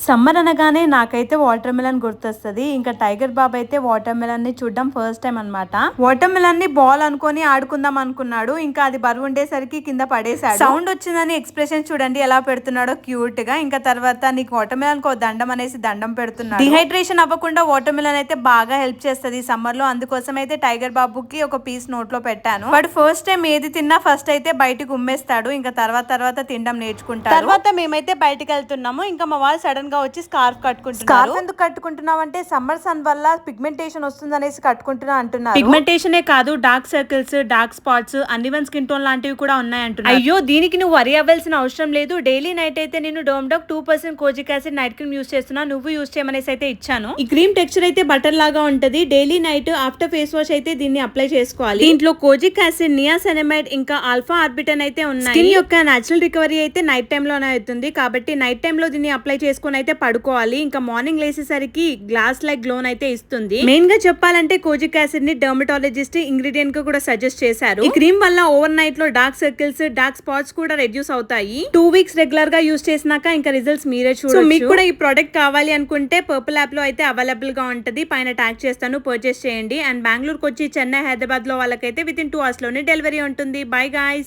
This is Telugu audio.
సమ్మర్ అనగానే నాకైతే వాటర్ మిలన్ గుర్తొస్తుంది. ఇంకా టైగర్ బాబు అయితే వాటర్ మిలన్ ని చూడడం ఫస్ట్ టైం అనమాట. వాటర్ మిలన్ ని బాల్ అనుకొని ఆడుకుందాం అనుకున్నాడు. ఇంకా అది బరువు ఉండేసరికి కింద పడేశాడు. సౌండ్ వచ్చిందని ఎక్స్ప్రెషన్ చూడండి ఎలా పెడుతున్నాడో క్యూట్ గా. ఇంకా తర్వాత నీకు వాటర్ మిలన్ కో దండం అనేసి దండం పెడుతున్నాడు. డిహైడ్రేషన్ అవ్వకుండా వాటర్ మిలన్ అయితే బాగా హెల్ప్ చేస్తుంది సమ్మర్ లో. అందుకోసం అయితే టైగర్ బాబుకి ఒక పీస్ నోట్ లో పెట్టాను. బట్ ఫస్ట్ టైం ఏది తిన్నా ఫస్ట్ అయితే బయటకు ఉమ్మేస్తాడు. ఇంకా తర్వాత తినడం నేర్చుకుంటాడు. తర్వాత మేమైతే బయటకు వెళ్తున్నాము. ఇంకా మా వాళ్ళు సడన్ గా వచ్చి స్కార్ఫ్ కట్టుకుంటున్నారు. స్కార్ఫ్ ఎందుకు కట్టుకుంటున్నావు అంటే సమ్మర్ సన్ వల్ల పిగ్మెంటేషన్ వస్తుంది అనేసి కట్టుకుంటున్నా అంటున్నారు. పిగ్మెంటేషనే కాదు, dark circles, dark spots, uneven skin tone లాంటివి కూడా ఉన్నాయి అంటున్నారు. అయ్యో దీనికి నువ్వు వరి అవ్వాల్సిన అవసరం లేదు. డైలీ నైట్ అయితే నేను డోమ్డాక్ 2% kojic acid night cream use చేస్తున్నా, నువ్వు యూస్ చేయమనేసి అయితే ఇచ్చాను. ఈ క్రీమ్ టెక్స్చర్ అయితే బటర్ లాగా ఉంటది. Daily night after face wash అయితే దీన్ని అప్లై చేసుకోవాలి. దీంట్లో కోజిక్ యాసిడ్, నియాసినమైడ్ ఇంకా ఆల్ఫా ఆర్బిటన్ అయితే ఉన్నాయి. స్కిన్ యొక్క నేచురల్ రికవరీ అయితే నైట్ టైమ్ లోనే అవుతుంది. కాబట్టి నైట్ టైమ్ లో దీన్ని అప్లై చేసుకుని అయితే పడుకోవాలి. ఇంకా మార్నింగ్ లేసేసరికి గ్లాస్ లైక్ గ్లోన్ అయితే ఇస్తుంది. మెయిన్ గా చెప్పాలంటే కోజిక్ యాసిడ్ ని డర్మటాలజిస్ట్ ఇంగ్రీడియంట్ గా కూడా సజెస్ట్ చేశారు. ఈ క్రీమ్ వల్ల ఓవర్ నైట్ లో డార్క్ సర్కిల్స్, డార్క్ స్పాట్స్ కూడా రెడ్యూస్ అవుతాయి. 2 వీక్స్ రెగ్యులర్ గా యూస్ చేసినాక ఇంకా రిజల్ట్స్ మీరే చూడొచ్చు. మీకు కూడా ఈ ప్రోడక్ట్ కావాలి అనుకుంటే పర్పుల్ యాప్ లో అయితే అవైలబుల్ గా ఉంటది. పైన ట్యాగ్ చేస్తాను, పర్చేస్ చేయండి. అండ్ బెంగళూరుకి వచ్చి చెన్నై, హైదరాబాద్ లో వాళ్ళకైతే విత్ ఇన్ 2 hours లోనే డెలివరీ ఉంటుంది. Bye guys.